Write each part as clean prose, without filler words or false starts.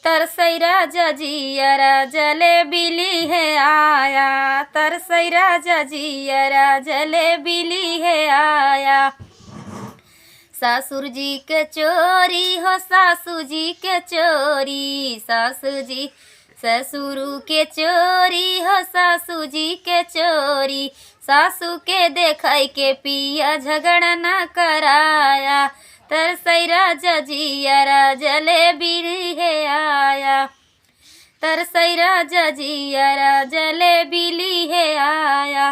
तरसई राजा जियरा जलेबी है आया, तरसई राजा जियरा जलेबी है आया। सासुर जी के चोरी हो सासू जी के चोरी, सासू जी ससुर के चोरी हो सासू जी के चोरी। सासू के देखाई के पिया झगड़ा न कराया, तरसई राजा जियरा जलेबी है आया, तरसई राजा जियरा जलेबी है आया।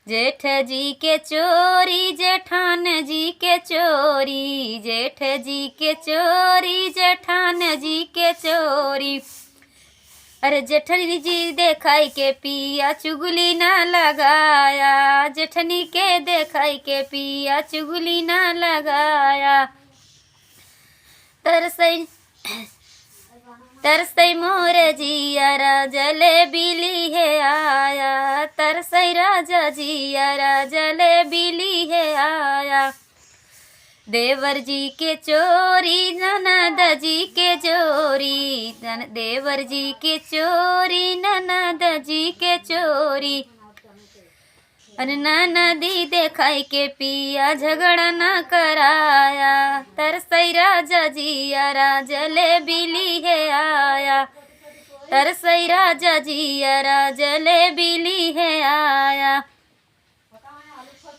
जेठ जी के चोरी जेठान जी के चोरी, जेठ जी के चोरी जेठान जी के चोरी। अरे जेठनी जी देखाई के पिया चुगली ना लगाया, जेठनी के देखाई के पिया चुगली ना लगाया। तरसई तरसई मोर जियरा जलेबी है आया, तरसई राजा जियरा जलेबी है आया। देवर जी के चोरी ननद जी के चोरी, देवर जी के चोरी ननद जी के चोरी। अरे ननदी देखाई के पिया झगड़ा न कराया, तरसई राजा जियरा जलेबी है आया, तरसई राजा जियरा जलेबी है आया,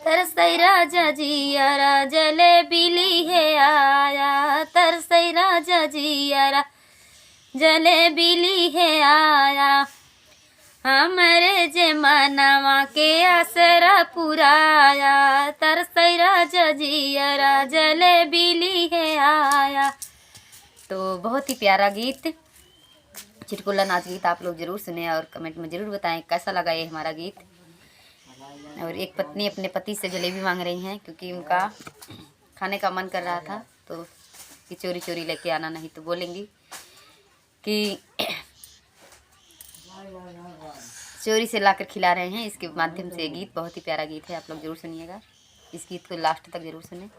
तरसई राजा जियरा जलेबी है आया, तरसई राजा जियरा जलेबी है आया। हमरे जे मनवा के आसरा पुराया, तरसई राजा जियरा जलेबी है आया। तो बहुत ही प्यारा गीत चिटकुला नाच गीत आप लोग ज़रूर सुने और कमेंट में ज़रूर बताएं कैसा लगा ये हमारा गीत। और एक पत्नी अपने पति से जलेबी मांग रही हैं क्योंकि उनका खाने का मन कर रहा था, तो कि चोरी चोरी लेके आना, नहीं तो बोलेंगी कि चोरी से लाकर खिला रहे हैं। इसके माध्यम से गीत बहुत ही प्यारा गीत है, आप लोग ज़रूर सुनिएगा। इस गीत को लास्ट तक ज़रूर सुनें।